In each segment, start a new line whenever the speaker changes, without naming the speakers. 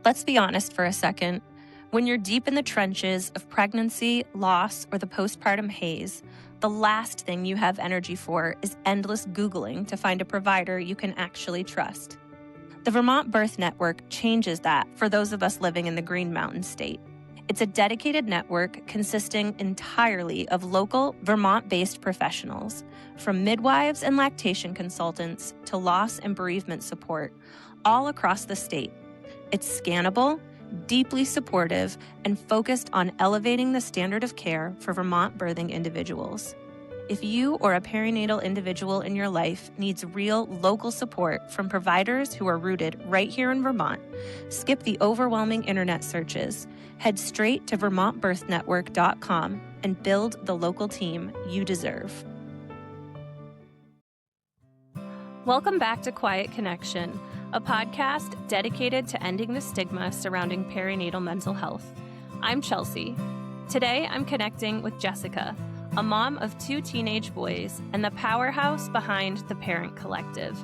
Let's be honest for a second. When you're deep in the trenches of pregnancy, loss, or the postpartum haze, the last thing you have energy for is endless Googling to find a provider you can actually trust. The Vermont Birth Network changes that for those of us living in the Green Mountain State. It's a dedicated network consisting entirely of local Vermont-based professionals, from midwives and lactation consultants to loss and bereavement support, all across the state. It's scannable, deeply supportive, and focused on elevating the standard of care for Vermont birthing individuals. If you or a perinatal individual in your life needs real local support from providers who are rooted right here in Vermont, skip the overwhelming internet searches, head straight to vermontbirthnetwork.com and build the local team you deserve. Welcome back to Quiet Connection, a podcast dedicated to ending the stigma surrounding perinatal mental health. I'm Chelsea. Today, I'm connecting with Jessica, a mom of 2 teenage boys and the powerhouse behind the Parent Collective.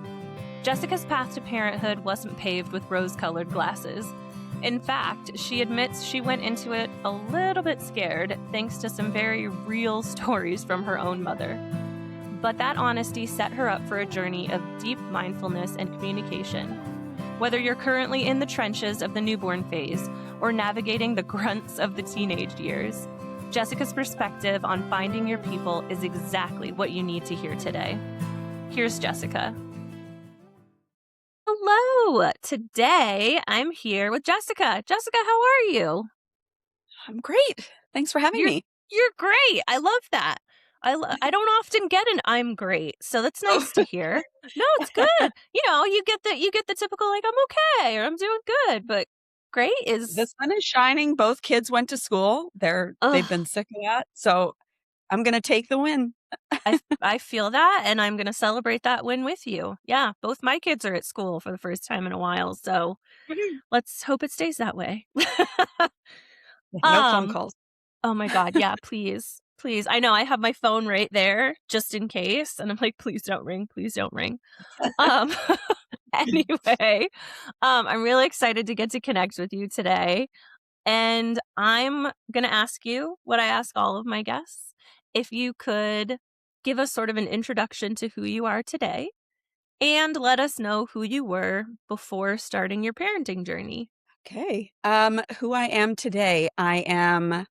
Jessica's path to parenthood wasn't paved with rose-colored glasses. In fact, she admits she went into it a little bit scared thanks to some very real stories from her own mother. But that honesty set her up for a journey of deep mindfulness and communication. Whether you're currently in the trenches of the newborn phase or navigating the grunts of the teenage years, Jessica's perspective on finding your people is exactly what you need to hear today. Here's Jessica. Hello. Today, I'm here with Jessica. Jessica, how are you?
I'm great. Thanks for having me.
You're great. I love that. I don't often get an I'm great, so that's nice to hear. No, it's good. You get the typical like I'm okay or I'm doing good, but great is
The sun is shining. Both kids went to school. They've been sick of that, so I'm gonna take the win.
I feel that, and I'm gonna celebrate that win with you. Yeah, both my kids are at school for the first time in a while, so let's hope it stays that way.
No phone calls.
Oh my God, yeah, please. Please. I know I have my phone right there just in case. And I'm like, please don't ring. Please don't ring. Anyway, I'm really excited to get to connect with you today. And I'm going to ask you what I ask all of my guests. If you could give us sort of an introduction to who you are today and let us know who you were before starting your parenting journey.
Okay. Who I am today. I am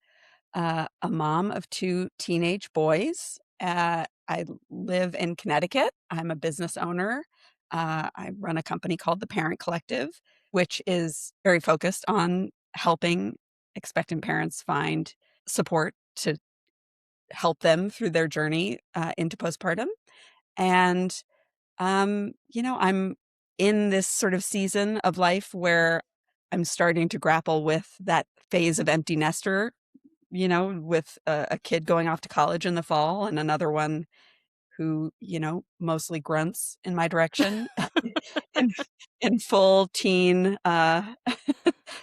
a mom of 2 teenage boys. I live in Connecticut. I'm a business owner. I run a company called the Parent Collective, which is very focused on helping expectant parents find support to help them through their journey into postpartum. And, I'm in this sort of season of life where I'm starting to grapple with that phase of empty nester, with a kid going off to college in the fall and another one who, mostly grunts in my direction in, in full teen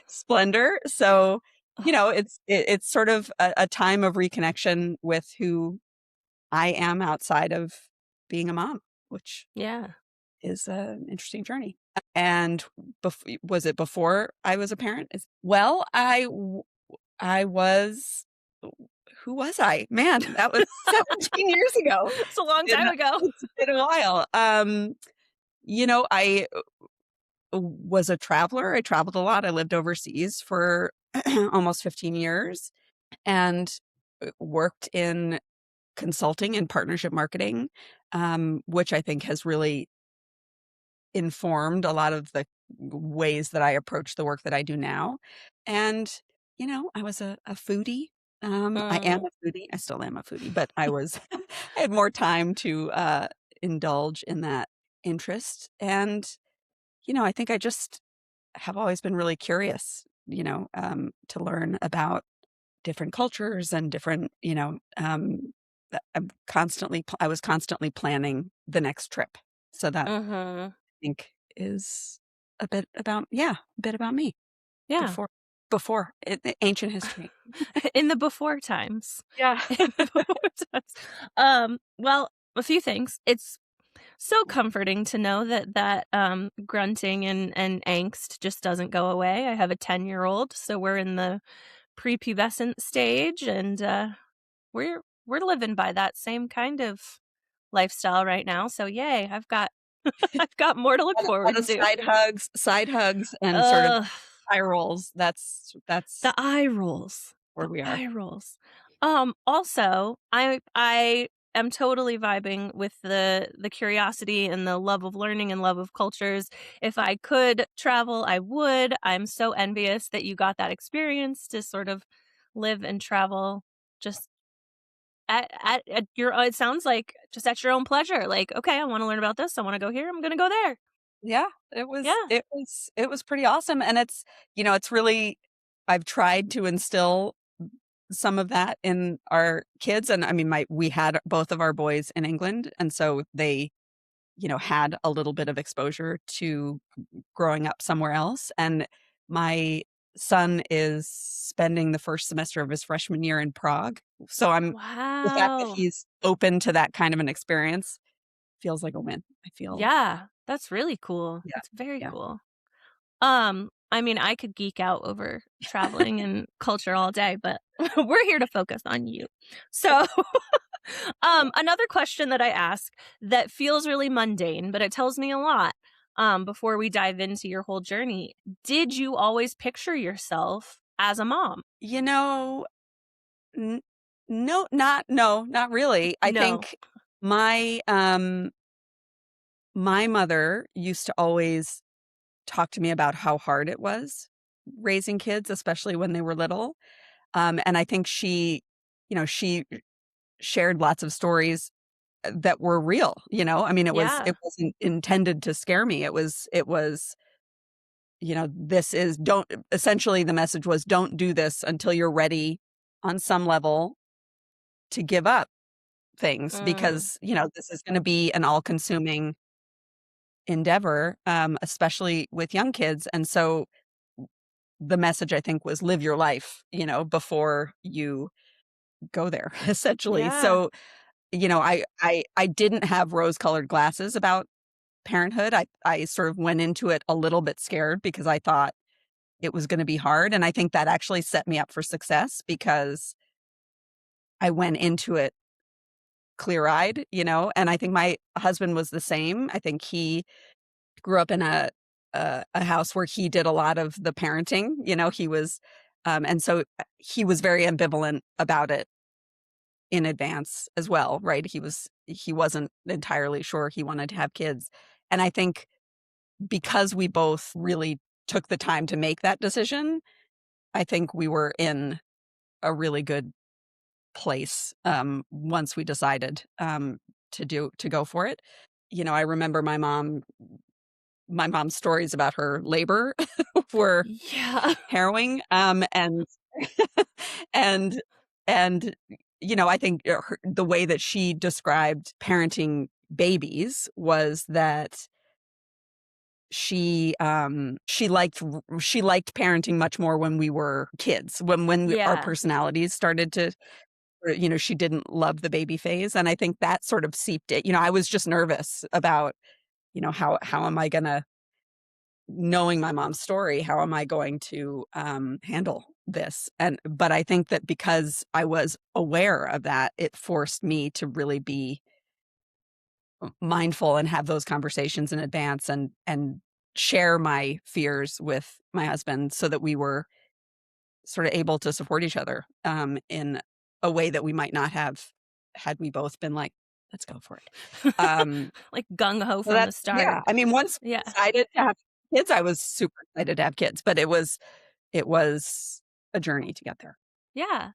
splendor. So, it's sort of a time of reconnection with who I am outside of being a mom, which is an interesting journey. And was it before I was a parent? Well, I was, who was I? Man, that was 17 years ago.
It's a long time ago.
It's been a while. I was a traveler. I traveled a lot. I lived overseas for almost 15 years and worked in consulting and partnership marketing, which I think has really informed a lot of the ways that I approach the work that I do now. And, I was a foodie. I am a foodie. I still am a foodie, but I had more time to indulge in that interest. And, I think I just have always been really curious, to learn about different cultures and different, I was constantly planning the next trip. So that I think is a bit about me.
Yeah.
Before ancient history.
In the before times.
Yeah.
Well, a few things. So comforting to know that grunting and angst just doesn't go away. I have a 10-year-old, so we're in the prepubescent stage, and, we're living by that same kind of lifestyle right now, so yay, I've got I've got more to look
A lot
forward
of
to.
side hugs and sort of
Ugh,
eye rolls.
the
That's
eye rolls,
where
the
we are.
eye rolls. Also, I am totally vibing with the curiosity and the love of learning and love of cultures. If I could travel, I would. I'm so envious that you got that experience to sort of live and travel just at your it sounds like just at your own pleasure. Like, "Okay, I wanna learn about this. I wanna go here. I'm gonna go there."
Yeah, it was
Yeah.
it was it was pretty awesome, and it's really I've tried to instill some of that in our kids, and I mean, my we had both of our boys in England, and so they, had a little bit of exposure to growing up somewhere else, and my son is spending the first semester of his freshman year in Prague, so the fact that
Wow.
he's open to that kind of an experience feels like a win. I feel
Yeah, that's really cool.
yeah,
That's very
yeah.
cool. I mean, I could geek out over traveling and culture all day, but we're here to focus on you. So, another question that I ask that feels really mundane, but it tells me a lot, before we dive into your whole journey. Did you always picture yourself as a mom?
You know, n no, not really. I
No.
think my, my mother used to always talk to me about how hard it was raising kids, especially when they were little, and I think she shared lots of stories that were real, I mean, it
Yeah.
wasn't intended to scare me. It was, this is don't essentially the message was don't do this until you're ready on some level to give up things
Mm,
because, this is gonna be an all-consuming endeavor, especially with young kids, and so the message, I think, was live your life, before you go there, essentially.
yeah.
So, I didn't have rose-colored glasses about parenthood. I sort of went into it a little bit scared because I thought it was gonna be hard, and I think that actually set me up for success because I went into it clear-eyed, and I think my husband was the same. I think he grew up in a house where he did a lot of the parenting, he was, and so, he was very ambivalent about it in advance as well, right? He wasn't entirely sure he wanted to have kids, and I think because we both really took the time to make that decision, I think we were in a really good place, once we decided, to go for it. I remember my mom's stories about her labor were
Yeah.
harrowing, and and and, I think, the way that she described parenting babies was that she liked parenting much more when we were kids, our
Yeah.
personalities started to she didn't love the baby phase, and I think that sort of seeped it. I was just nervous about, how am I gonna knowing my mom's story, how am I going to, handle this? But I think that because I was aware of that, it forced me to really be mindful and have those conversations in advance and share my fears with my husband so that we were sort of able to support each other, in a way that we might not have had we both been like, "Let's go for it." Um,
Like gung ho
so
from the
that's yeah,
start.
I mean, once we
Yeah.
decided to have kids, I was super excited to have kids, but it was a journey to get there.
Yeah.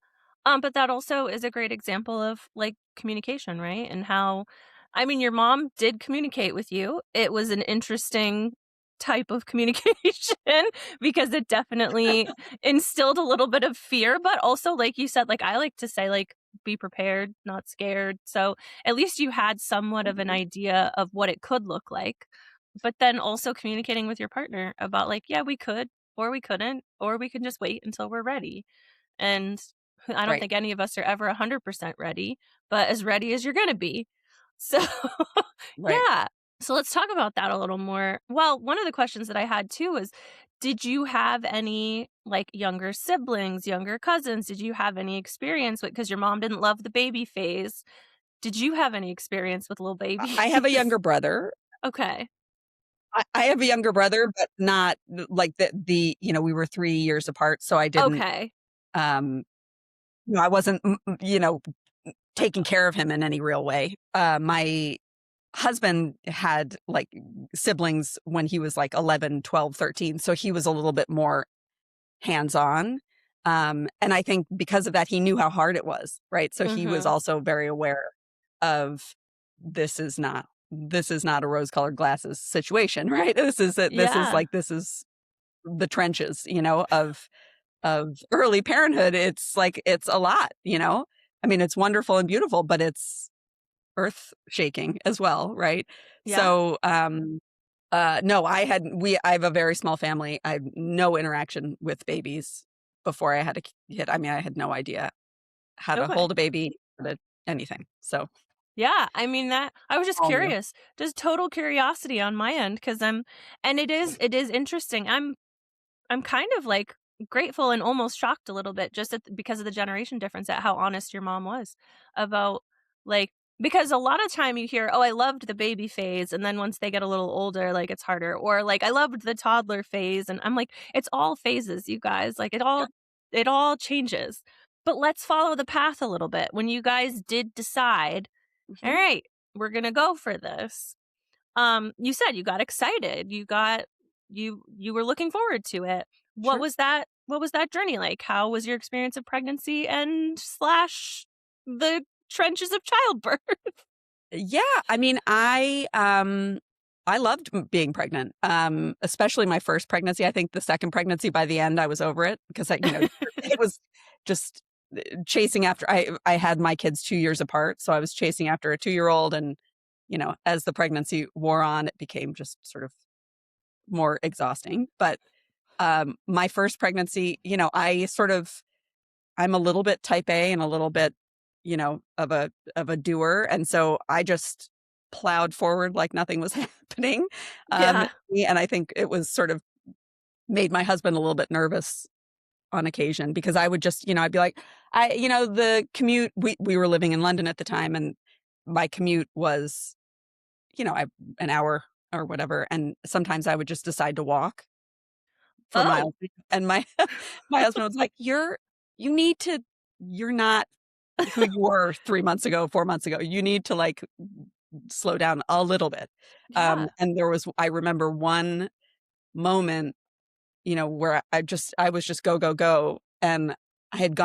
But that also is a great example of like communication, right? And how, I mean, your mom did communicate with you. It was an interesting type of communication because it definitely instilled a little bit of fear, but also, like you said, like I like to say, like, be prepared, not scared. So at least you had somewhat of an
Mhm.
idea of what it could look like. But then also communicating with your partner about, like, yeah, we could, or we couldn't, or we can just wait until we're ready. And I don't
Right,
think any of us are ever 100% ready, but as ready as you're gonna be. So,
right.
yeah. So let's talk about that a little more. Well, one of the questions that I had too was, did you have any like younger siblings, younger cousins? Did you have any experience with, because your mom didn't love the baby phase? Did you have any experience with little
I have a
babies?
younger brother.
Okay.
I have a younger brother, but not like we were 3 years apart, so I didn't,
Okay.
um, I wasn't, taking care of him in any real way. My husband had, like, siblings when he was, like, 11, 12, 13, so he was a little bit more hands-on, and I think because of that, he knew how hard it was, right? So he was
Mhm.
also very aware of this is not a rose-colored glasses situation, right?
Yeah.
This is the trenches, of early parenthood. It's like it's a lot, you know? I mean, it's wonderful and beautiful, but it's earth shaking as well, right?
Yeah.
So, no, I have a very small family. I have no interaction with babies before I had a kid. I mean, I had no idea how to
Okay.
hold a baby, how to anything. So,
Yeah, I mean that I was just
all new.
curious. Just total curiosity on my end because and it is interesting. I'm kind of, like, grateful and almost shocked a little bit just because of the generation difference at how honest your mom was about, like, because a lot of time you hear, "Oh, I loved the baby phase," and then once they get a little older, like, it's harder, or, like, "I loved the toddler phase," and I'm like, "It's all phases, you guys, like,
Yeah.
it all changes." But let's follow the path a little bit. When you guys did decide,
Mhm.
"Alright, we're gonna go for this," you said you got excited, you were looking forward to it.
Sure.
What was that journey like? How was your experience of pregnancy and slash the trenches of childbirth?
Yeah, I mean, I loved being pregnant, especially my first pregnancy. I think the second pregnancy, by the end, I was over it because it was just chasing after. I had my kids 2 years apart, so I was chasing after a 2-year-old, and as the pregnancy wore on, it became just sort of more exhausting. But my first pregnancy, I'm a little bit type A and a little bit, of a doer, and so I just plowed forward like nothing was happening,
Yeah.
and I think it was sort of made my husband a little bit nervous on occasion because I would just, I'd be like, the commute. We were living in London at the time, and my commute was, I an hour or whatever, and sometimes I would just decide to walk for
Oh,
miles, and my my husband was like, you need to you're not who you were 3 months ago, 4 months ago. You need to, like, slow down a little bit."
yeah.
And I remember one moment, where I was just go, go, go, and I'd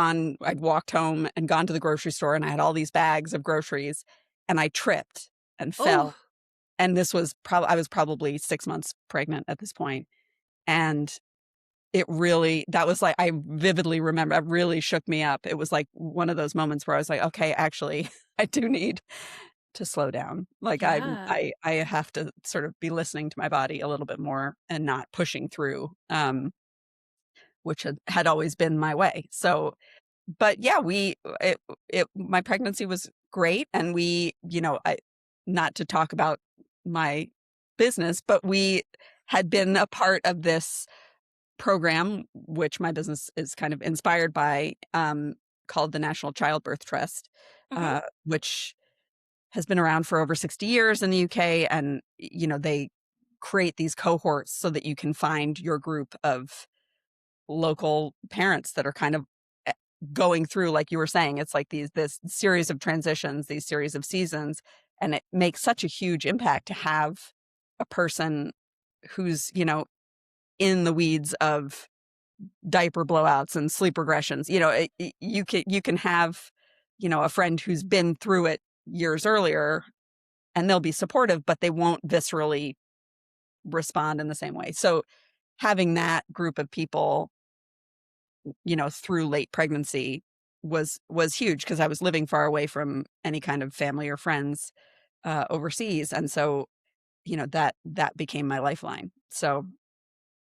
walked home and gone to the grocery store, and I had all these bags of groceries, and I tripped and
Oh,
fell, and this was I was probably 6 months pregnant at this point, and it really that was like I vividly remember it really shook me up. It was like one of those moments where I was like, "Okay, actually, I do need to slow down." Like,
yeah.
I have to sort of be listening to my body a little bit more and not pushing through, which had always been my way. So, but yeah, my pregnancy was great, and I not to talk about my business, but we had been a part of this program, which my business is kind of inspired by, called the National Childbirth Trust,
Mhm.
which has been around for over 60 years in the UK. And, they create these cohorts so that you can find your group of local parents that are kind of eh, going through, like you were saying, it's like this series of transitions, these series of seasons. And it makes such a huge impact to have a person who's, in the weeds of diaper blowouts and sleep regressions. You can have, a friend who's been through it years earlier, and they'll be supportive, but they won't viscerally respond in the same way. So having that group of people, through late pregnancy was huge because I was living far away from any kind of family or friends overseas. And so, that became my lifeline. So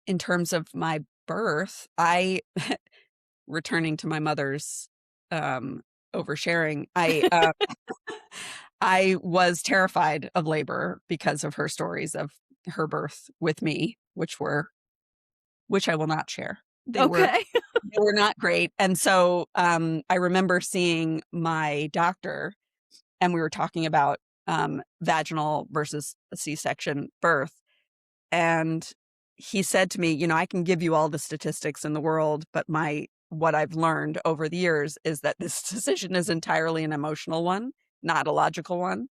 in terms of my birth, I returning to my mother's, oversharing, I was terrified of labor because of her stories of her birth with me, which I will not share.
Okay.
They were not great. And so I remember seeing my doctor, and we were talking about vaginal versus a C-section birth. And he said to me, I can give you all the statistics in the world, but what I've learned over the years is that this decision is entirely an emotional one, not a logical one.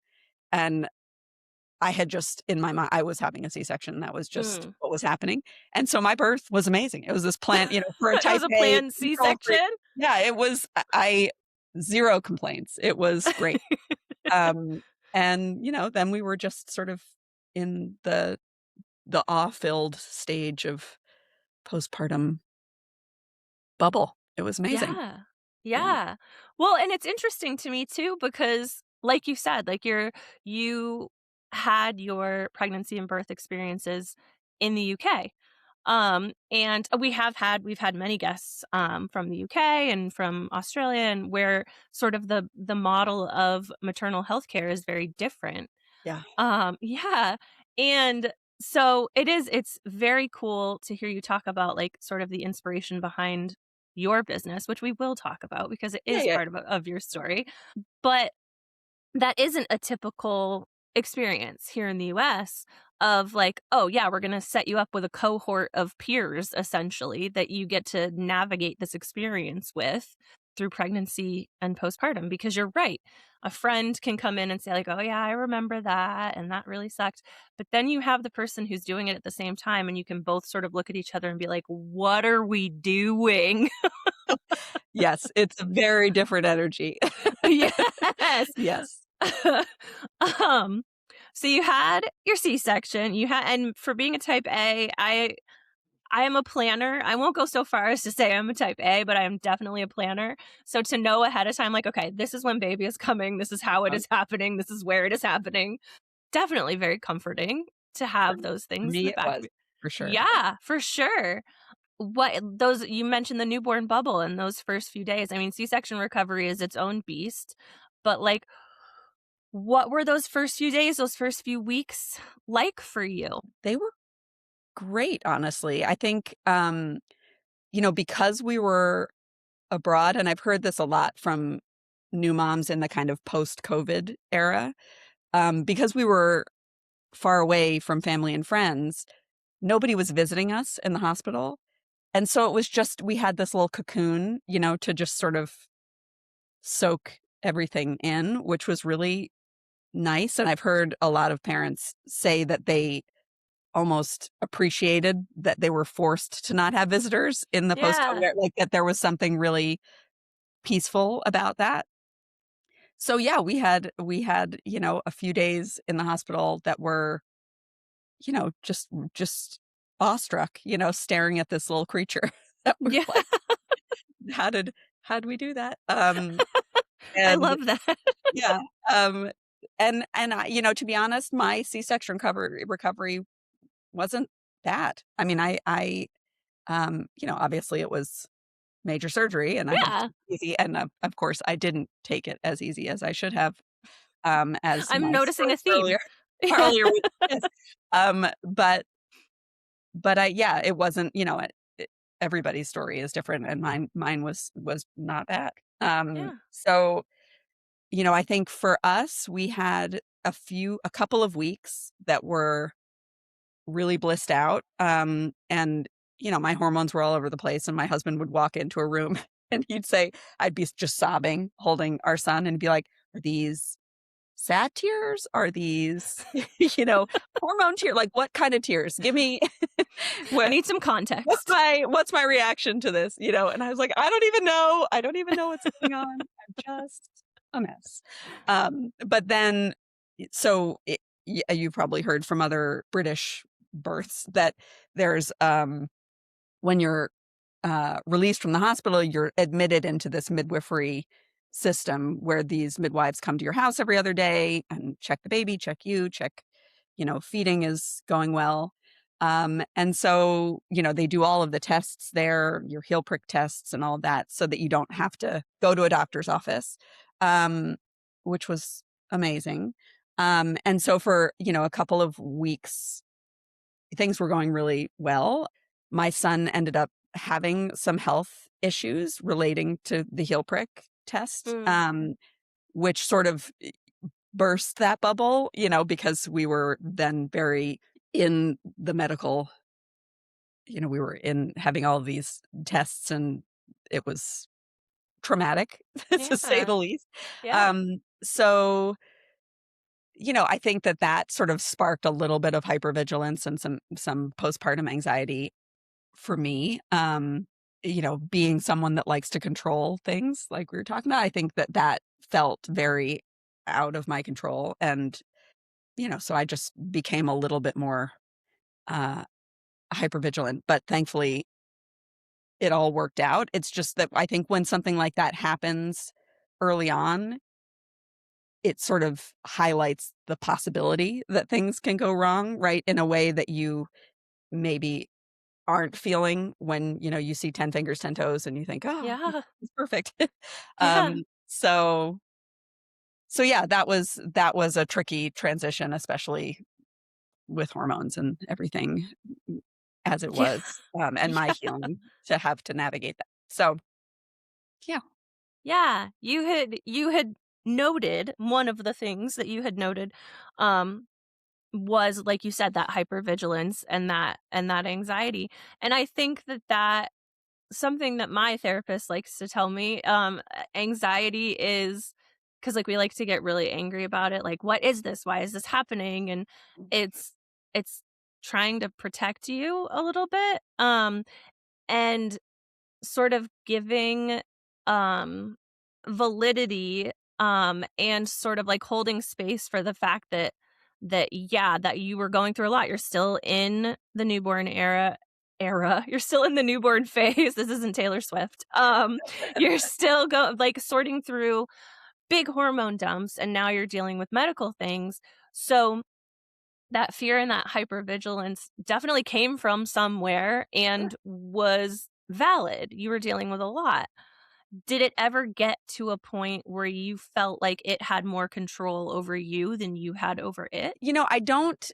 And I had just in my mind, I was having a C-section. That was just
Mm.
what was happening. And so my birth was amazing. It was this plan, for a
It was
type
a
A
planned
control-free.
C-section?
Yeah, it was, zero complaints. It was great. Um, and, then we were just sort of in the awe-filled stage of postpartum bubble. It was amazing.
Yeah.
Yeah.
Yeah. Well, and it's interesting to me too because like you said, like you had your pregnancy and birth experiences in the UK. And we've had many guests from the UK and from Australia and where sort of the model of maternal health care is very different.
Yeah.
Yeah. And so it's very cool to hear you talk about like sort of the inspiration behind your business, which we will talk about because it
Yeah,
is
yeah.
part of your story. But that isn't a typical experience here in the US of like, oh yeah, we're going to set you up with a cohort of peers essentially that you get to navigate this experience with through pregnancy and postpartum because you're right. A friend can come in and say like, "Oh yeah, I remember that and that really sucked." But then you have the person who's doing it at the same time and you can both sort of look at each other and be like, "What are we doing?"
Yes, it's a very different energy.
Yes.
Yes.
um, so you had your C-section, and for being a type A, I am a planner. I won't go so far as to say I'm a type A, but I am definitely a planner. So to know ahead of time, like, okay, this is when baby is coming, this is how it
Um,
is happening, this is where it is happening. Definitely very comforting to
for
have those
for
things in
me,
the
it
back of
was,
your
for sure.
Yeah, for sure. What those you mentioned the newborn bubble and those first few days. I mean, C-section recovery is its own beast, but like what were those first few days, those first few weeks like for you?
They were great, honestly. I think, because we were abroad, and I've heard this a lot from new moms in the kind of post-COVID era, because we were far away from family and friends, nobody was visiting us in the hospital. And so it was just we had this little cocoon, to just sort of soak everything in, which was really nice. And I've heard a lot of parents say that they almost appreciated that they were forced to not have visitors in the
Yeah.
post-COVID, like that there was something really peaceful about that. So yeah, we had, a few days in the hospital that were, just awestruck, staring at this little creature that we're
Yeah.
like, how did we do that?
I
And
love that.
yeah, um, and I, to be honest, my C-section recovery wasn't bad. I mean, obviously it was major surgery, and I had to
Yeah.
take it easy, and of course, I didn't take it as easy as I should have, as
I'm
my
noticing a
stories
theme.
earlier earlier with kids. But yeah, it wasn't, everybody's story is different, and mine was not bad.
Yeah.
So, I think for us, we had a couple of weeks that were really blissed out, and, my hormones were all over the place, and my husband would walk into a room, and he'd say I'd be just sobbing, holding our son, and be like, "Are these sad tears? Are these, hormone tears? Like, what kind of tears? Give me
I
what
need some
what's
context.
my reaction to this?" And I was like, "I don't even know. I don't even know what's going on. I'm just a mess." But then so you've probably heard from other British births that there's, when you're released from the hospital, you're admitted into this midwifery system where these midwives come to your house every other day and check the baby, check you, check, feeding is going well. And so, they do all of the tests there, your heel prick tests and all of that, so that you don't have to go to a doctor's office, um, which was amazing. And so for, a couple of weeks, things were going really well. My son ended up having some health issues relating to the heel prick test,
Mm.
which sort of burst that bubble, because we were then very in the medical, we were in having all of these tests, and it was traumatic to say
Yeah.
the least.
Yeah.
So, I think that that sort of sparked a little bit of hypervigilance and some postpartum anxiety for me. Being someone that likes to control things like we were talking about, I think that that felt very out of my control. And, so I just became a little bit more uh, hypervigilant. But thankfully, it all worked out. It's just that I think when something like that happens early on, it sort of highlights the possibility that things can go wrong, right? In a way that you maybe aren't feeling when, you see 10 fingers, 10 toes and you think, "Oh,
Yeah.
it's perfect."
Yeah.
Um, so so yeah, that was a tricky transition, especially with hormones and everything as it
Yeah.
was, and my healing to have to navigate that. So, yeah.
Yeah, you had noted one of the things that you had noted, um, was, like you said, that hypervigilance and that anxiety, and I think that something that my therapist likes to tell me, anxiety is because like, we like to get really angry about it, like, "What is this? Why is this happening?" And it's it's trying to protect you a little bit, and sort of giving, um, validity, and sort of, like, holding space for the fact that, yeah, that you were going through a lot. You're still in the newborn era. You're still in the newborn phase. This isn't Taylor Swift. You're still like, sorting through big hormone dumps, and now you're dealing with medical things. So that fear and that hypervigilance definitely came from somewhere
Sure.
and was valid. You were dealing with a lot. Did it ever get to a point where you felt like it had more control over you than you had over it?
I don't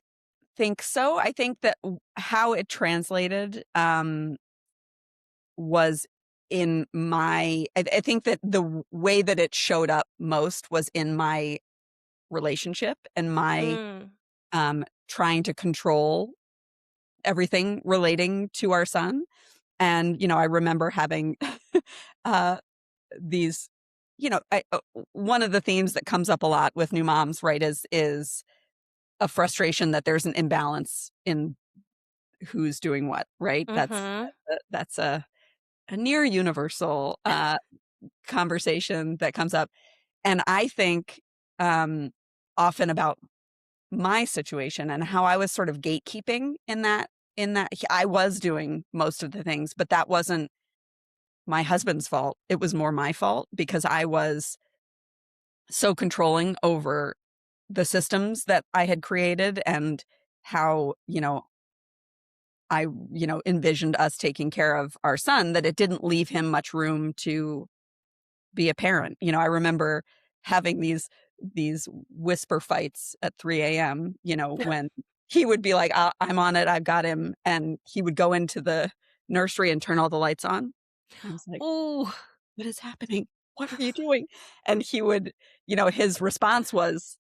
think so. I think that how it translated, was in I think that the way that it showed up most was in my relationship and my,
Mm.
trying to control everything relating to our son. And, I remember having, uh, these, one of the themes that comes up a lot with new moms, right, is a frustration that there's an imbalance in who's doing what, right?
Mhm.
That's a near universal, conversation that comes up. And I think, um, often about my situation and how I was sort of gatekeeping in that I was doing most of the things, but that wasn't my husband's fault. It was more my fault because I was so controlling over the systems that I had created and how, I, envisioned us taking care of our son that it didn't leave him much room to be a parent. I remember having these whisper fights at 3 a.m., when he would be like, I'm on it, I've got him. And he would go into the nursery and turn all the lights on. I was like,
Ooh.
what is happening? What are you doing? And he would, his response was,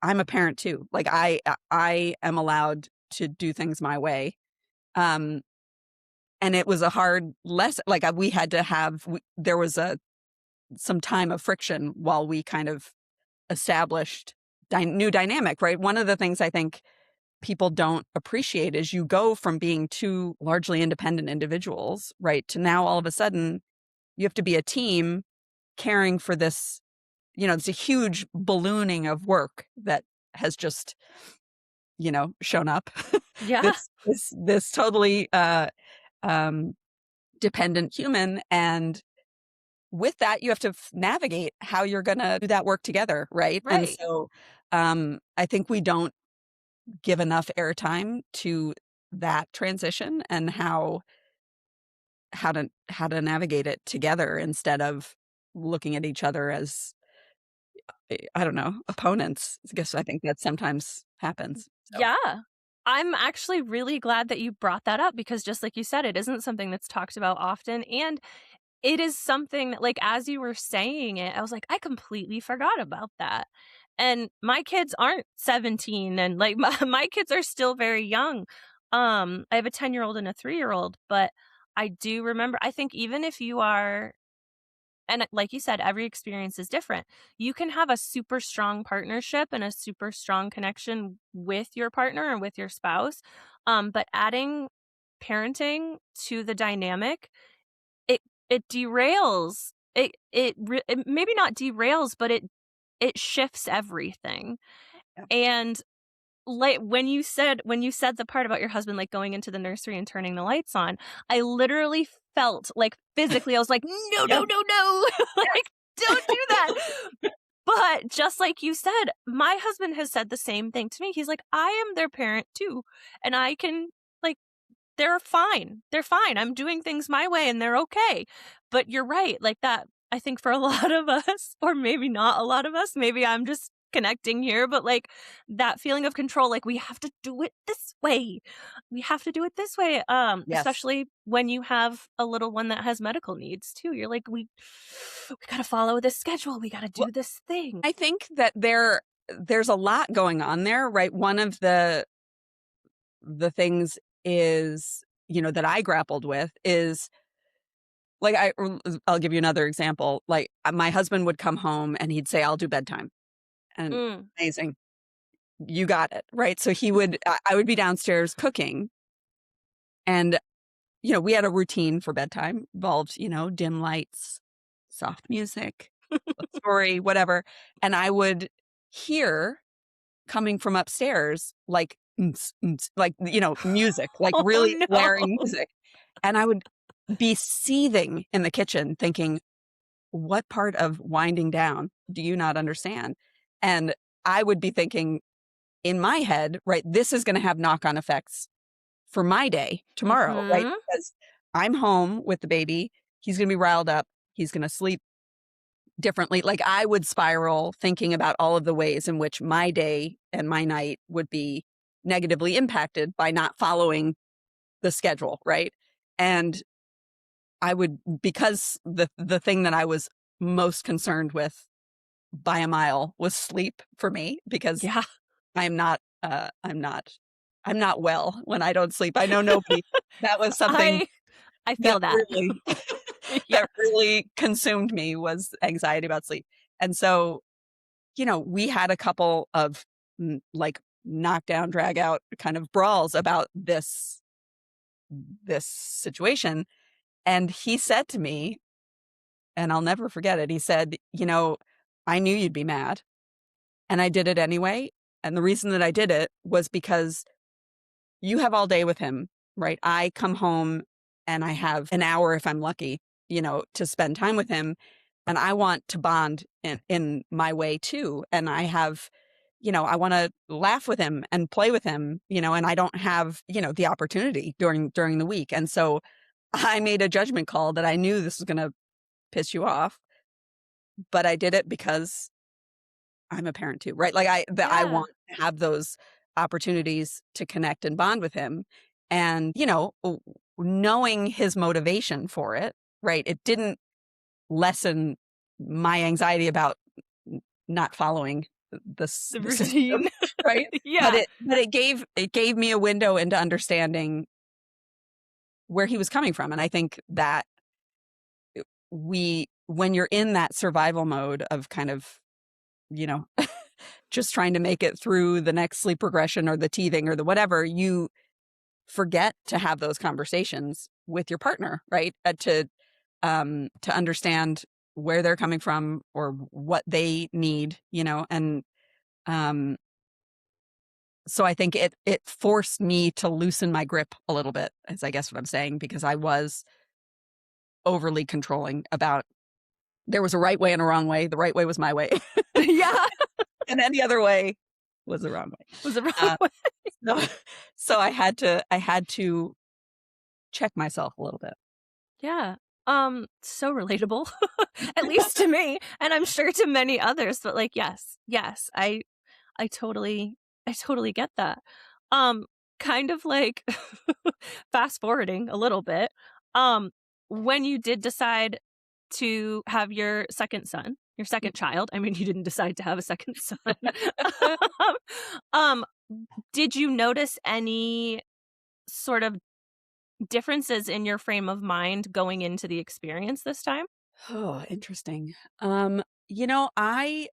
I'm a parent too. Like I am allowed to do things my way. Um, and it was a hard lesson. Like we had to there was some time of friction while we kind of established new dynamic, right? One of the things I think people don't appreciate is you go from being two largely independent individuals, right, to now all of a sudden you have to be a team caring for this, it's a huge ballooning of work that has just, shown up.
Yeah.
This totally um dependent human, and with that, you have to navigate how you're gonna do that work together, right? And
Right.
so, I think we don't give enough airtime to that transition and how to navigate it together instead of looking at each other as I don't know, opponents. I guess I think that sometimes happens. So
Yeah. I'm actually really glad that you brought that up because just like you said, it isn't something that's talked about often, and it is something that, like, as you were saying it, I was like, "I completely forgot about that." And my kids aren't 17 and, like, my kids are still very young. I have a 10-year-old and a 3-year-old, but I do remember I think even if you are and like you said, every experience is different. You can have a super strong partnership and a super strong connection with your partner or with your spouse, but adding parenting to the dynamic, it it derails. It maybe not derails, but it shifts everything.
yeah.
And like, when you said the part about your husband, like, going into the nursery and turning the lights on, I literally felt, like, physically, I was like, "No,
Yeah.
no, no, no." Like, "Don't do that." But just like you said, my husband has said the same thing to me. He's like, "I am their parent too, and I can, like, they're fine. They're fine. I'm doing things my way and they're okay." But you're right, like that I think for a lot of us, or maybe not a lot of us, maybe I'm just connecting here, but like that feeling of control, like we have to do it this way. We have to do it this way.
Yes.
Especially when you have a little one that has medical needs too. You're like, we gotta follow this schedule. We gotta
Well,
do this thing.
I think that there's a lot going on there, right? One of the things is, that I grappled with is like I'll give you another example. Like my husband would come home and he'd say, "I'll do bedtime." And
Mm.
amazing. You got it, right? So I would be downstairs cooking and we had a routine for bedtime, involved, dim lights, soft music, a story, whatever. And I would hear coming from upstairs, like, like, music, like
Oh
really
no.
blaring music. And I would be seething in the kitchen thinking, what part of winding down do you not understand? And I would be thinking in my head, right, this is going to have knock on effects for my day tomorrow, right?
Mhm.
Because I'm home with the baby. He's going to be riled up. He's going to sleep differently. Like I would spiral thinking about all of the ways in which my day and my night would be negatively impacted by not following the schedule, right? And I would, because the thing that I was most concerned with by a mile was sleep for me, because
Yeah.
I'm not I'm not well when I don't sleep. I know nobody. That was something
I I
that
feel that.
really
Yeah.
that really consumed me, was anxiety about sleep. And so, we had a couple of like knockdown, drag out kind of brawls about this situation. And he said to me, and I'll never forget it, he said, I knew you'd be mad and I did it anyway. And the reason that I did it was because you have all day with him, right? I come home and I have an hour if I'm lucky, to spend time with him. And I want to bond in my way too. And I have, I want to laugh with him and play with him, and I don't have, the opportunity during the week. And so I made a judgment call that I knew this was going to piss you off, but I did it because I'm a parent too, right? Like I
Yeah.
want to have those opportunities to connect and bond with him. And, knowing his motivation for it, right? It didn't lessen my anxiety about not following
The
the system,
routine.
right? But
Yeah.
it gave me a window into understanding where he was coming from. And I think that when you're in that survival mode of kind of, you know, just trying to make it through the next sleep regression or the teething or the whatever, you forget to have those conversations with your partner, right? To understand where they're coming from or what they need, and um, so I think it forced me to loosen my grip a little bit, is I guess what I'm saying, because I was overly controlling about there was a right way and a wrong way. The right way was my way,
Yeah.
and any other way was the wrong way.
Was the wrong
Uh,
way.
so, so I had to check myself a little bit.
Yeah. So relatable, at least to me, and I'm sure to many others, but, like, yes, I totally I totally get that. Um, kind of like fast forwarding a little bit, um, when you did decide to have your second son, your second child, I mean, you didn't decide to have a second son. Um, did you notice any sort of differences in your frame of mind going into the experience this time?
Oh, interesting. Um, you know, I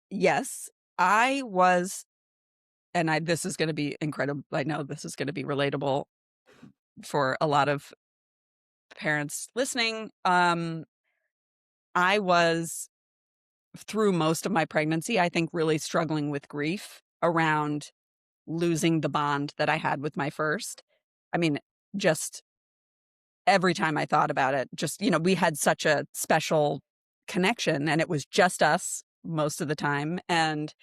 yes, I was, and I this is gonna be incredible. I know this is gonna be relatable for a lot of parents listening. I was, through most of my pregnancy, I think, really struggling with grief around losing the bond that I had with my first. I mean, just every time I thought about it, just, we had such a special connection and it was just us most of the time. And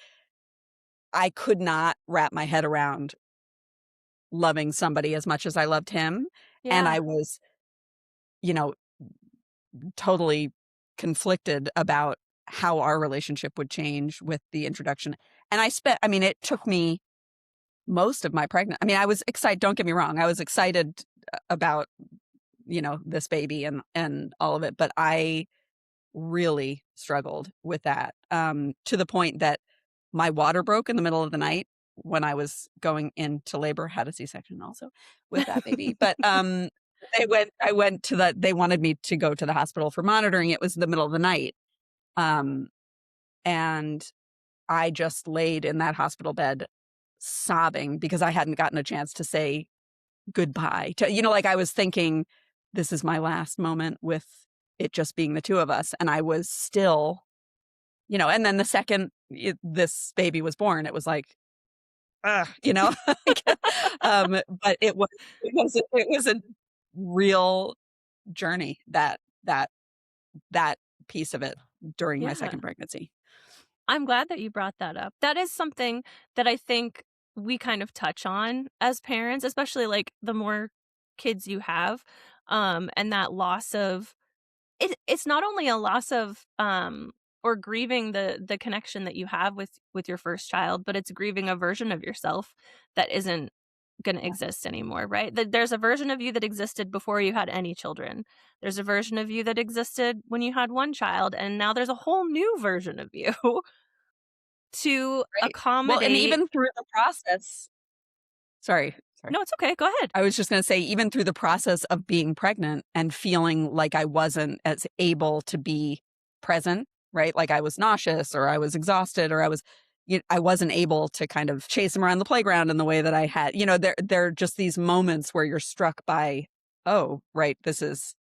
I could not wrap my head around loving somebody as much as I loved him. And
Yeah,
I was, you know, totally conflicted about how our relationship would change with the introduction. And I mean, it took me most of my pregnant. I mean, I was excited. Don't get me wrong. I was excited about, this baby and all of it, but I really struggled with that, to the point that my water broke in the middle of the night when I was going into labor. Had a C-section also with that baby, but I went to they wanted me to go to the hospital for monitoring. It was the middle of the night, um, and I just laid in that hospital bed sobbing because I hadn't gotten a chance to say goodbye to, like, I was thinking, this is my last moment with it just being the two of us. And I was still, and then the second this baby was born, it was like, ugh, like, but it was a real journey, that that piece of it during my
yeah.
second pregnancy.
I'm glad that you brought that up. That is something that I think we kind of touch on as parents, especially, like, the more kids you have, and that loss of it's not only a loss of, or grieving the connection that you have with your first child, but it's grieving a version of yourself that isn't gonna
Yeah.
exist anymore, right? That there's a version of you that existed before you had any children. There's a version of you that existed when you had one child, and now there's a whole new version of you to
Right. Well, and
accommodate.
even through the process, sorry.
No, it's okay, go ahead.
I was just gonna say, even through the process of being pregnant and feeling like I wasn't as able to be present, right? Like I was nauseous or I was exhausted or I wasn't able to kind of chase him around the playground in the way that I had. There are just these moments where you're struck by, oh, right, this is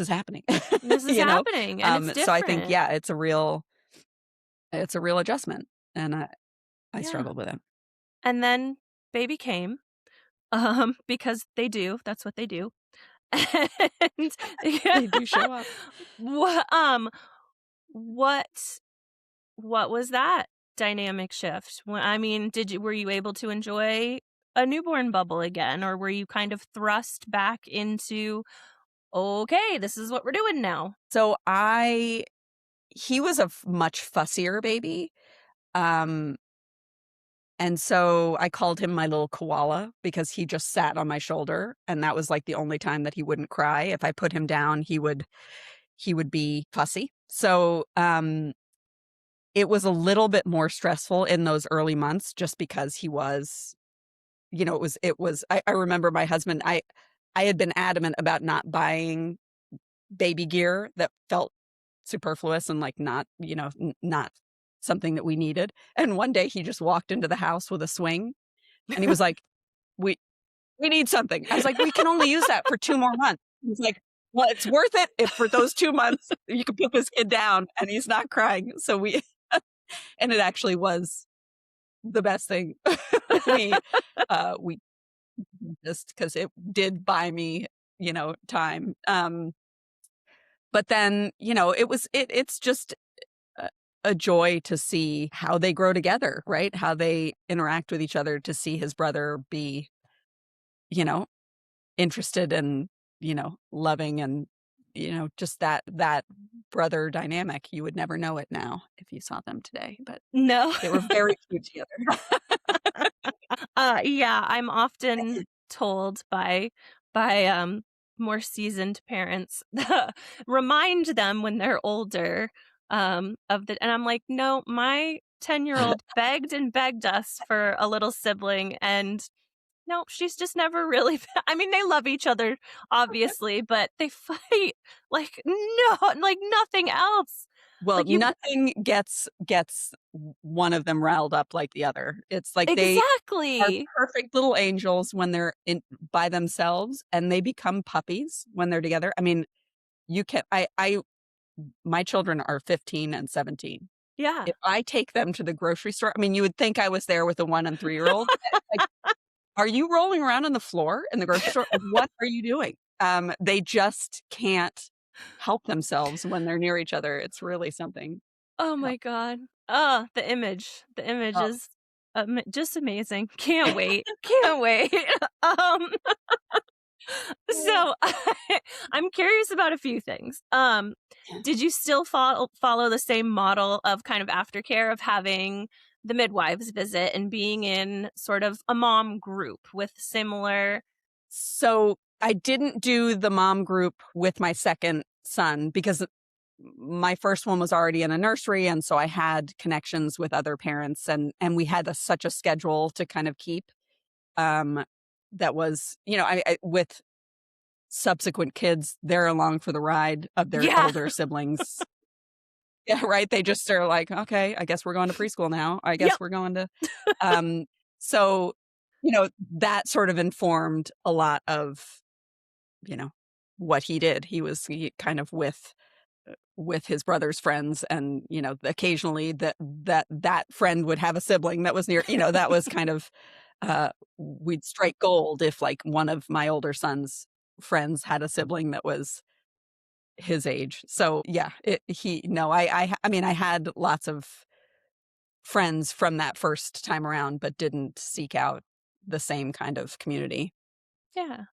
happening.
This is
you know?
happening, and it's
So I think,
different.
yeah, it's a real adjustment. And I
Yeah,
struggled with it.
and then baby came, because they do, that's what they do. And yeah.
They do show up.
What, what what was that dynamic shift? I mean, were you able to enjoy a newborn bubble again, or were you kind of thrust back into, "Okay, this is what we're doing now"?
So he was a much fussier baby. Um, and so I called him my little koala because he just sat on my shoulder, and that was like the only time that he wouldn't cry. If I put him down, he would be fussy. So it was a little bit more stressful in those early months just because he was, it was I remember my husband, I had been adamant about not buying baby gear that felt superfluous and like not, not something that we needed. And one day he just walked into the house with a swing and he was like, "We we need something." I was like, "We can only use that for 2 more months." He's like, "Well, it's worth it if for those 2 months you can put this kid down and he's not crying." So we and it actually was the best thing. We just because it did buy me, time. But then, it's just a joy to see how they grow together, right? How they interact with each other, to see his brother be, you know, interested and, loving and, just that brother dynamic. You would never know it now if you saw them today, but
No.
they were very cute together.
Yeah, I'm often told by more seasoned parents, remind them when they're older, and I'm like, "No, my 10-year-old begged and begged us for a little sibling, and no, she's just never really." I mean, they love each other, obviously, but they fight like like nothing else.
Well,
Like, you
nothing gets one of them riled up like the other. It's like they are
exactly.
perfect little angels when they're in by themselves, and they become puppies when they're together. I mean, you can I my children are 15 and 17.
Yeah.
If I take them to the grocery store, I mean, you would think I was there with a 1 and 3-year-old. Like, "Are you rolling around on the floor in the grocery store? Like, what are you doing?" They just can't help themselves when they're near each other. It's really something.
Oh
Yeah.
my god. Oh, the image. The image
Oh.
is just amazing. Can't wait. Can't wait. Um, so I'm curious about a few things. Did you still follow the same model of kind of aftercare of having the midwives visit and being in sort of a mom group with similar.
So, I didn't do the mom group with my second son because my first one was already in a nursery, and so I had connections with other parents, and we had such a schedule to kind of keep, um, that was I with subsequent kids, they're along for the ride of their
Yeah.
older siblings. Yeah, right? They just are like, "Okay, I guess we're going to preschool now. I guess
Yep.
we're going to." Um, so, that sort of informed a lot of, you know, what he did. He kind of with his brother's friends and, occasionally that friend would have a sibling that was near, that was kind of, we'd strike gold if, like, one of my older son's friends had a sibling that was his age. So, yeah, it he no, I mean, I had lots of friends from that first time around, but didn't seek out the same kind of community
Yeah.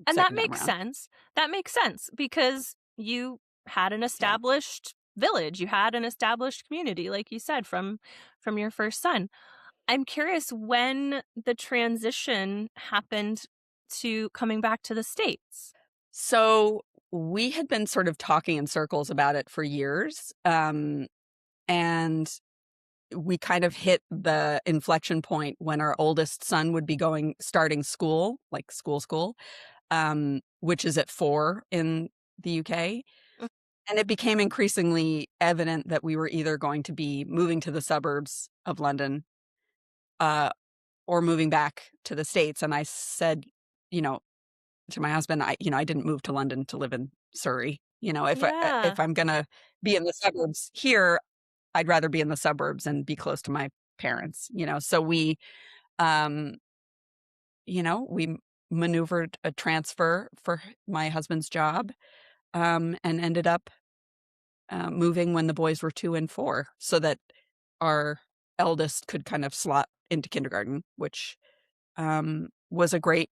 And that
second time
makes
around.
sense. That makes sense because you had an
Yeah.
established village, you had an established community, like you said, from your first son. I'm curious when the transition happened to coming back to the States.
So, we had been sort of talking in circles about it for years, and we kind of hit the inflection point when our oldest son would be starting school, like school, which is at 4 in the UK.
Mm.
And it became increasingly evident that we were either going to be moving to the suburbs of London, uh, or moving back to the States. And I said, you know, to my husband, I didn't move to London to live in Surrey.
Yeah.
If I'm gonna be in the suburbs here, I'd rather be in the suburbs and be close to my parents. So um, we maneuvered a transfer for my husband's job, and ended up, moving when the boys were 2 and 4 so that our eldest could kind of slot into kindergarten, which, was a great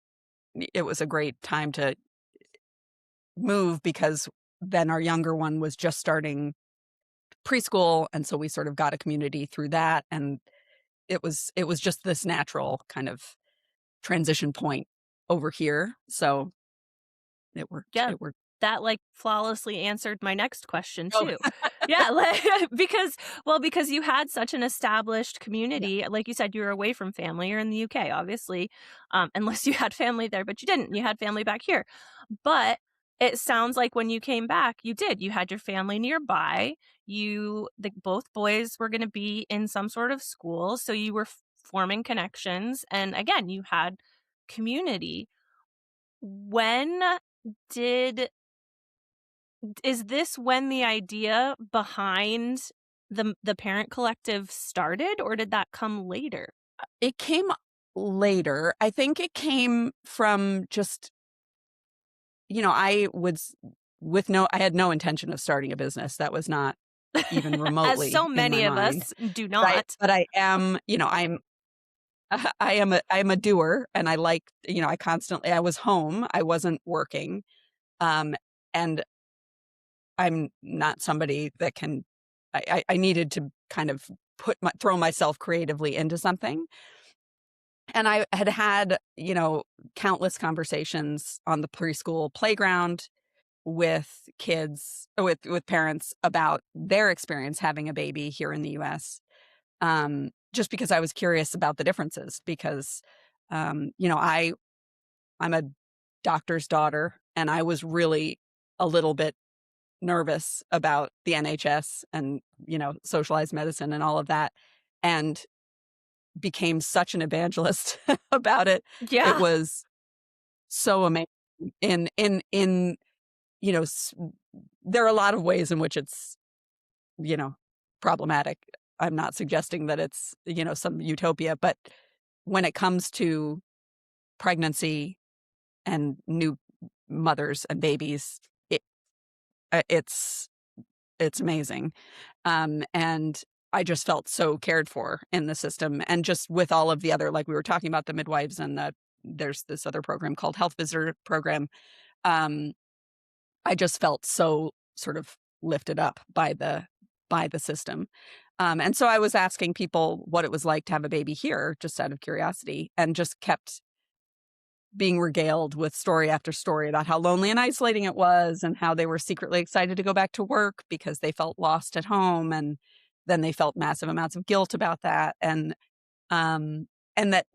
it was a great time to move because then our younger one was just starting preschool, and so we sort of got a community through that, and it was just this natural kind of transition point over here, so
Yeah,
it worked.
that, like, flawlessly answered my next question
Oh,
too. Yeah, like, because you had such an established
yeah.
community, like you said, you were away from family, you're in the UK, obviously, unless you had family there, but you didn't, you had family back here. But it sounds like when you came back, you did, you had your family nearby, both boys were gonna be in some sort of school, so you were forming connections, and again, you had community. When did is this when the idea behind the parent collective started, or did that come later?
It came later. I think it came from just, I was I had no intention of starting a business. That was not even
As so
remotely in my
many of
mind.
us do
But I
not.
but I am, I am a doer, and I like, I was home, I wasn't working, um, and I'm not somebody that can. I needed to kind of throw myself creatively into something, and I had countless conversations on the preschool playground with kids, with parents about their experience having a baby here in the U.S. Just because I was curious about the differences, because I'm a doctor's daughter, and I was really a little bit nervous about the NHS and, socialized medicine and all of that, and became such an evangelist about it. It
Yeah.
was so amazing. In you know, s there are a lot of ways in which it's, you know, problematic. I'm not suggesting that it's, some utopia, but when it comes to pregnancy and new mothers and babies, it it's amazing. And I just felt so cared for in the system, and just with all of the other, like we were talking about, the midwives, and there's this other program called Health Visitor Program. Um, I just felt so sort of lifted up by the system. And so I was asking people what it was like to have a baby here, just out of curiosity, and just kept being regaled with story after story about how lonely and isolating it was, and how they were secretly excited to go back to work because they felt lost at home, and then they felt massive amounts of guilt about that, um and that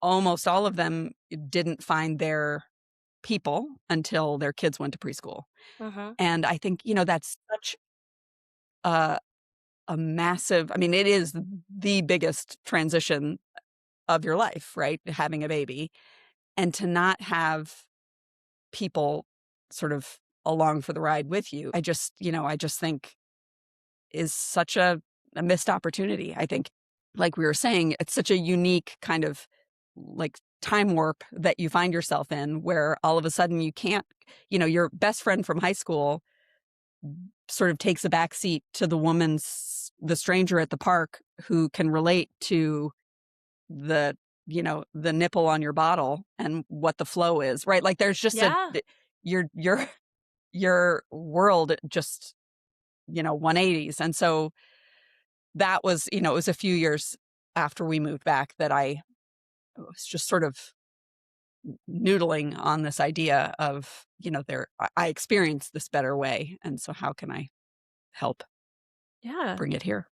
almost all of them didn't find their people until their kids went to preschool.
Mhm.
And I think, that's such a massive, I mean, it is the biggest transition of your life, right? Having a baby, and to not have people sort of along for the ride with you, I just think is such a missed opportunity. I think, like we were saying, it's such a unique kind of, like, time warp that you find yourself in, where all of a sudden you can't, your best friend from high school sort of takes a back seat to the stranger at the park who can relate to the, the nipple on your bottle and what the flow is, right? Like, there's just
Yeah.
your your world just, 180s. And so that was, it was a few years after we moved back that I was just sort of noodling on this idea of, I experienced this better way. And so how can I help
Yeah.
bring it here?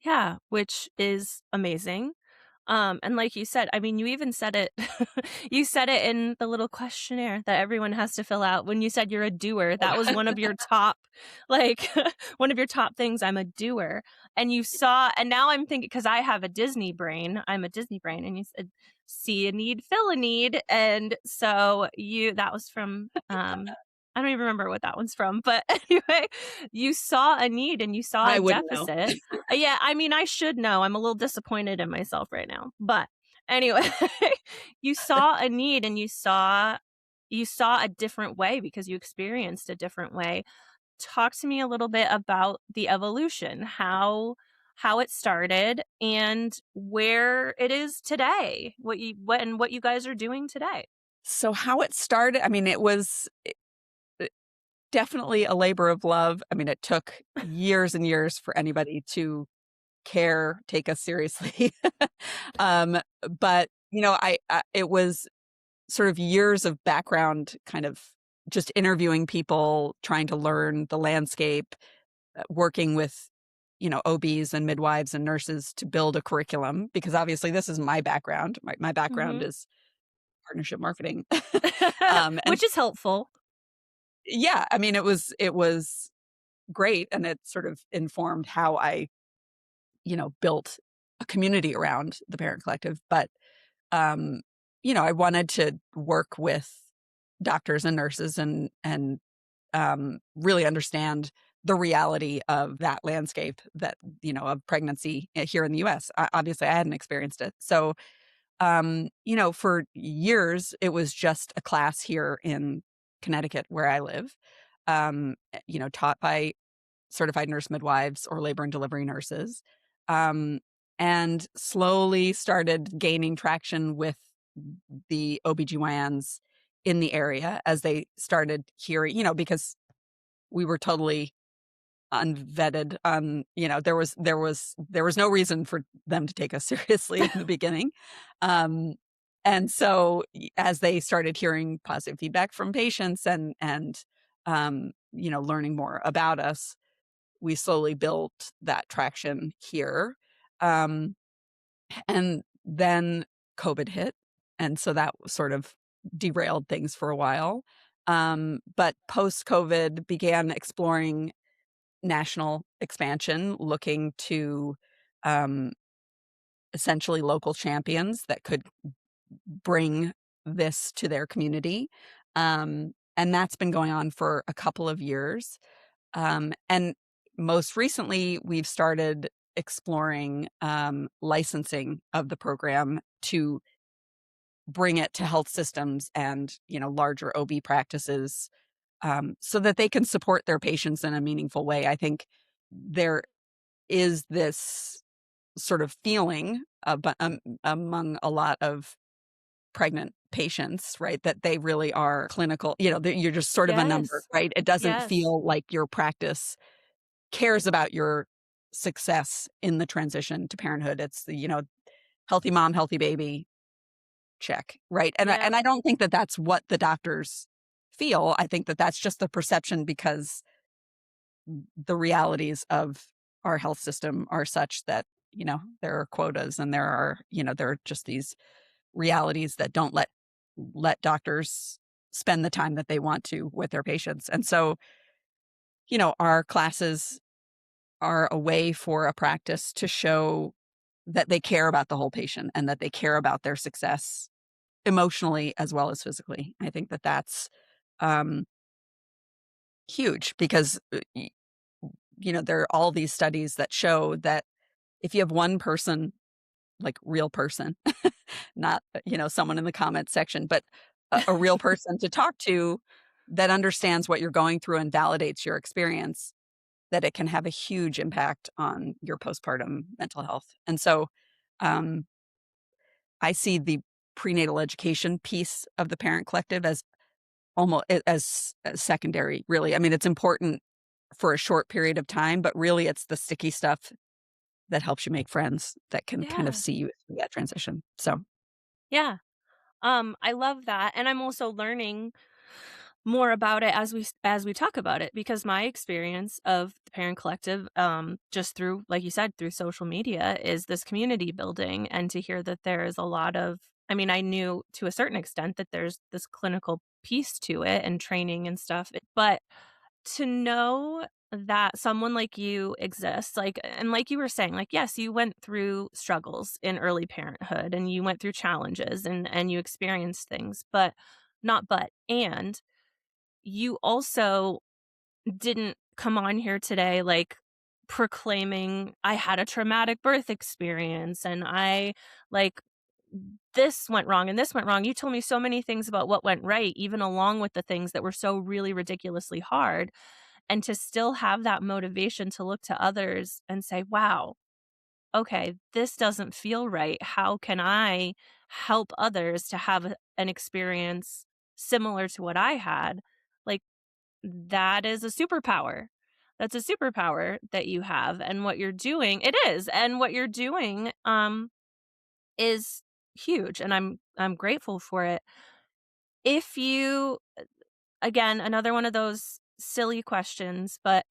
Yeah, which is amazing. And like you said, I mean, you even said it, you said it in the little questionnaire that everyone has to fill out. When you said you're a doer, that was one of your top, like, one of your top things. I'm a doer. And you saw, and now I'm thinking, because I have a Disney brain, I'm a Disney brain, and you said, see a need, fill a need. And so that was from, I don't even remember what that one's from, but anyway, you saw a need and you saw a
I wouldn't know.
deficit. Yeah, I mean, I should know. I'm a little disappointed in myself right now. But anyway, you saw a need and you saw a different way because you experienced a different way. Talk to me a little bit about the evolution, how it started and where it is today. What you guys are doing today.
So how it started, I mean, it was definitely a labor of love. I mean, it took years and years for anybody to take us seriously. um, but it was sort of years of background, kind of just interviewing people, trying to learn the landscape, working with, OBs and midwives and nurses to build a curriculum, because obviously this is my background. My background
Mhm.
is partnership marketing. And
Which is helpful.
yeah, I mean, it was great, and it sort of informed how I, built a community around the Parent Collective. But um, I wanted to work with doctors and nurses, and really understand the reality of that landscape, that, of pregnancy here in the US. Obviously, I hadn't experienced it. So, for years, it was just a class here in Connecticut where I live, taught by certified nurse midwives or labor and delivery nurses. Um, and slowly started gaining traction with the OBGYNs in the area as they started hearing, because we were totally unvetted. There was no reason for them to take us seriously in the beginning. Um, and so as they started hearing positive feedback from patients and learning more about us, we slowly built that traction here. Um, and then COVID hit. And so that sort of derailed things for a while. But post COVID began exploring national expansion, looking to um, essentially local champions that could bring this to their community. And that's been going on for a couple of years. And most recently, we've started exploring licensing of the program to bring it to health systems and larger OB practices, so that they can support their patients in a meaningful way. I think there is this sort of feeling among a lot of pregnant patients, right, that they really are clinical. You're just sort of a number,
Yes.
right? It doesn't
Yes.
feel like your practice cares about your success in the transition to parenthood. It's healthy mom, healthy baby, check, right? And
Yep.
I don't think that that's what the doctors feel. I think that that's just the perception because the realities of our health system are such that there are quotas and there are just these realities that don't let doctors spend the time that they want to with their patients. And so our classes are a way for a practice to show that they care about the whole patient and that they care about their success emotionally as well as physically. I think that that's um, huge because there are all these studies that show that if you have one person, like real person, not someone in the comments section, but a real person to talk to that understands what you're going through and validates your experience, that it can have a huge impact on your postpartum mental health. And so um, I see the prenatal education piece of the parent collective as almost as secondary, really. I mean, it's important for a short period of time, but really it's the sticky stuff that helps you make friends that can kind of
Yeah.
see you through that transition. So,
Yeah. I love that, and I'm also learning more about it as we talk about it, because my experience of the parent collective, just through, like you said, through social media, is this community building, and to hear that there is a lot of, I mean, I knew to a certain extent that there's this clinical piece to it and training and stuff, but to know that someone like you exists, like, and like you were saying, like, yes, you went through struggles in early parenthood and you went through challenges and you experienced things, but not but and you also didn't come on here today, like, proclaiming, "I had a traumatic birth experience, and like, this went wrong and this went wrong." You told me so many things about what went right, even along with the things that were so really ridiculously hard, and to still have that motivation to look to others and say, "Wow, okay, this doesn't feel right. How can I help others to have an experience similar to what I had?" Like, that is a superpower. That's a superpower that you have, and what you're doing, it is, and what you're doing, is huge, and I'm grateful for it. If you Again, another one of those silly questions, but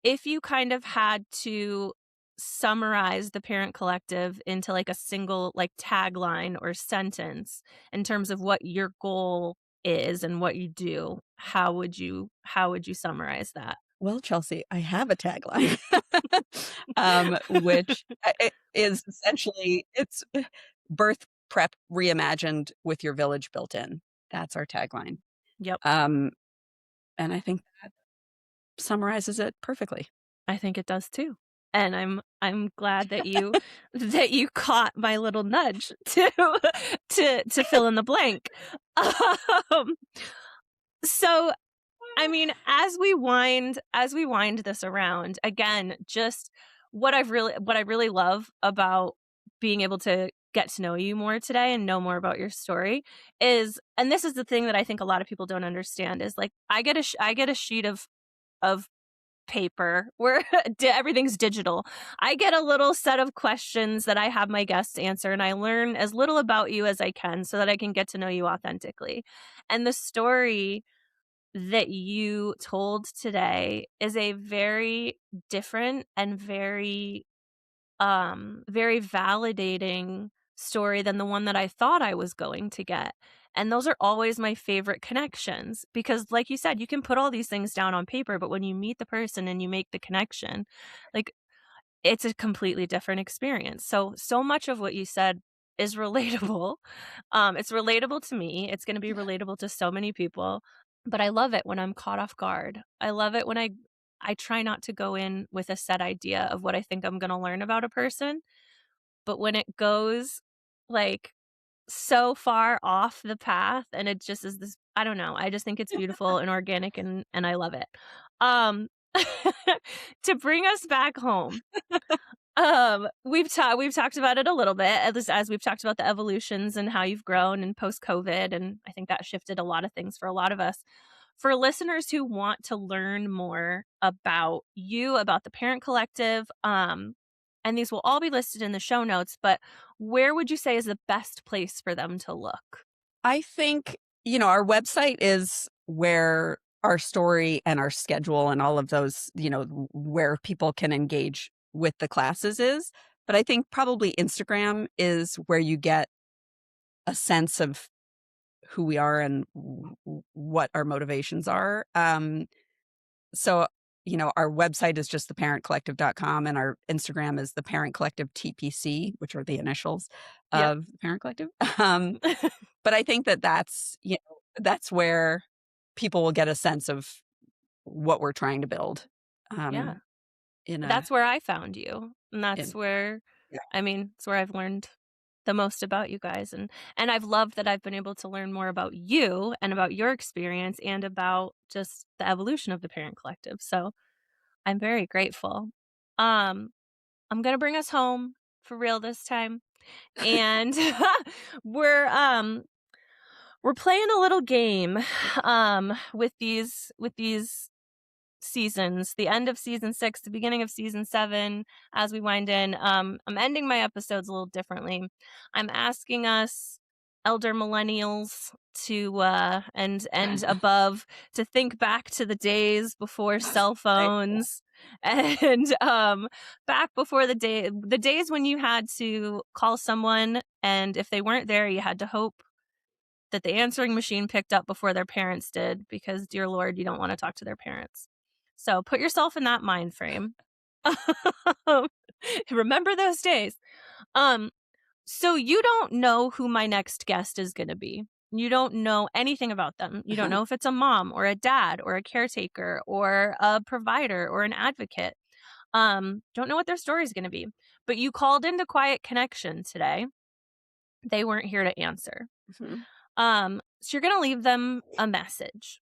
if you kind of had to summarize the Parent Collective into, like, a single, like, tagline or sentence in terms of what your goal is and what you do, how would you summarize that?
well, Chelsea, I have a tagline, which it is essentially it's birth prep reimagined with your village built in. That's our tagline.
Yep.
Um, and I think that summarizes it perfectly.
I think it does too. And I'm glad that you that you caught my little nudge to to fill in the blank. Um, so, I mean, as we wind this around, again, just what I really love about being able to get to know you more today and know more about your story is, and this is the thing that I think a lot of people don't understand, is like I get a sheet of paper where everything's digital. I get a little set of questions that I have my guests answer, and I learn as little about you as I can so that I can get to know you authentically. And the story that you told today is a very different and very validating story than the one that I thought I was going to get. And those are always my favorite connections because, like you said, you can put all these things down on paper, but when you meet the person and you make the connection, like, it's a completely different experience. So much of what you said is relatable. It's relatable to me. It's going to be relatable to so many people, but I love it when I'm caught off guard. I love it when I try not to go in with a set idea of what I think I'm going to learn about a person, but when it goes like so far off the path and it just is this, I don't know, I just think it's beautiful and organic and I love it. Um to bring us back home, we've talked about it a little bit, at least as we've talked about the evolutions and how you've grown and post-COVID, and I think that shifted a lot of things for a lot of us. For listeners who want to learn more about you, about the Parent Collective, and these will all be listed in the show notes, but where would you say is the best place for them to look?
I think, our website is where our story and our schedule and all of those, where people can engage with the classes is. But I think probably Instagram is where you get a sense of who we are and what our motivations are. So, our website is just theparentcollective.com and our Instagram is the Parent Collective TPC, which are the initials
Yep.
of the Parent Collective. But I think that that's where people will get a sense of what we're trying to build.
Yeah.
Um, in a
That's where I found you, and that's
in
where
Yeah.
I mean, it's where I've learned the most about you guys, and I've loved that I've been able to learn more about you and about your experience and about just the evolution of the Parent Collective, so I'm very grateful. Um, I'm gonna bring us home for real this time, and we're, um we're playing a little game, with these seasons, the end of season 6, the beginning of season 7, as we wind in. I'm ending my episodes a little differently. I'm asking us elder millennials to and above to think back to the days before cell
Right.
phones and back before the days when you had to call someone and if they weren't there you had to hope that the answering machine picked up before their parents did because dear lord you don't want to talk to their parents, so put yourself in that mind frame. Remember those days. um so you don't know who my next guest is going to be. You don't know anything about them. You don't know if it's a mom or a dad or a caretaker or a provider or an advocate. Don't know what their story is going to be, but you called into Quiet Connection today. They weren't here to answer.
Mhm.
So you're going to leave them a message.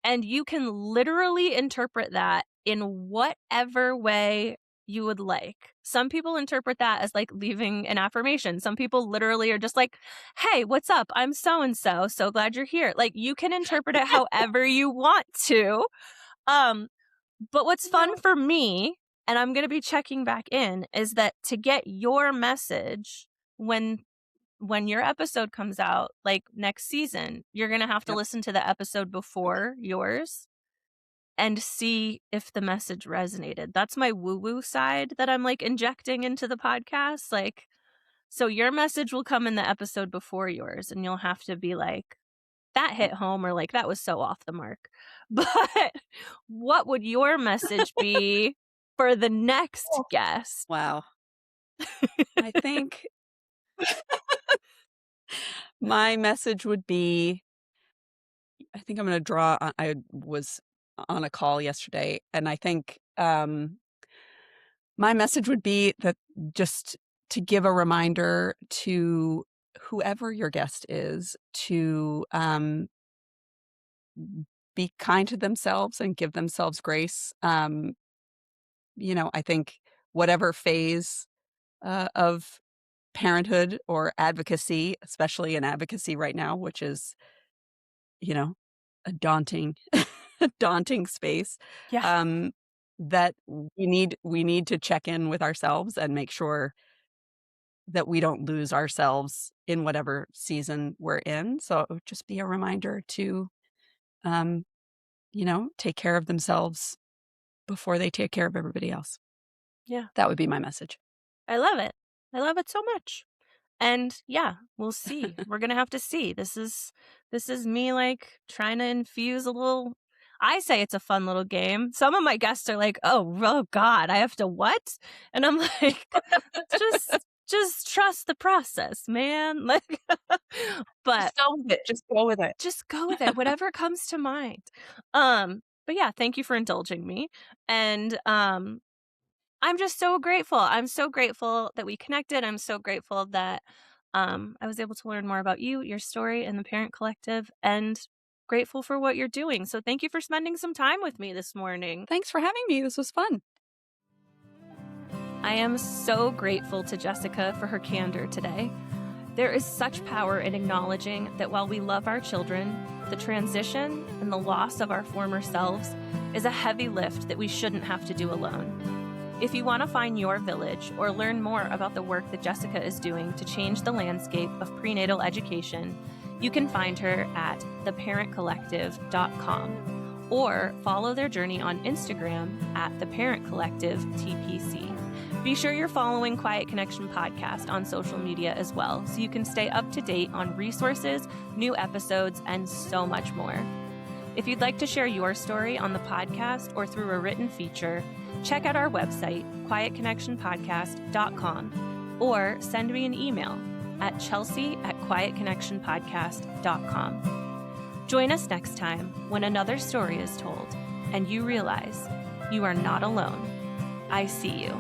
And you can literally interpret that in whatever way you would like. Some people interpret that as like leaving an affirmation. Some people literally are just like, hey, what's up? I'm so and so. So glad you're here. Like you can interpret it however you want to. Um, but what's fun
Well,
for me, and I'm going to be checking back in, is that to get your message when your episode comes out, like next season, you're going to have to
yep.
listen to the episode before yours and see if the message resonated. That's my woo-woo side that I'm like injecting into the podcast. Like, so your message will come in the episode before yours, and you'll have to be like, that hit home, or like, that was so off the mark. But what would your message be for the next
Oh,
guest?
wow. I think my message would be I think I'm gonna draw on I was on a call yesterday, and I think, my message would be that just to give a reminder to whoever your guest is to, be kind to themselves and give themselves grace. I think whatever phase of parenthood or advocacy, especially in advocacy right now, which is, a daunting, daunting space,
Yeah.
um, that we need to check in with ourselves and make sure that we don't lose ourselves in whatever season we're in. So it would just be a reminder to, um, take care of themselves before they take care of everybody else.
Yeah.
That would be my message.
I love it. I love it so much. And yeah, we'll see. We're gonna have to see. This is me like trying to infuse a little. I say it's a fun little game. Some of my guests are like, "Oh God, I have to what?" And I'm like, just trust the process, man. Like, but
Just go with it. Just go with it.
just go with it. Whatever comes to mind. But yeah, thank you for indulging me, and I'm just so grateful. I'm so grateful that we connected. I'm so grateful that I was able to learn more about you, your story, and the Parent Collective, and grateful for what you're doing. So thank you for spending some time with me this morning.
Thanks for having me. This was fun.
I am so grateful to Jessica for her candor today. There is such power in acknowledging that while we love our children, the transition and the loss of our former selves is a heavy lift that we shouldn't have to do alone. If you want to find your village or learn more about the work that Jessica is doing to change the landscape of prenatal education, you can find her at theparentcollective.com or follow their journey on Instagram at theparentcollectivetpc. Be sure you're following Quiet Connection Podcast on social media as well, so you can stay up to date on resources, new episodes, and so much more. If you'd like to share your story on the podcast or through a written feature, check out our website, quietconnectionpodcast.com, or send me an email at chelsea@quietconnectionpodcast.com. Join us next time when another story is told and you realize you are not alone. I see you.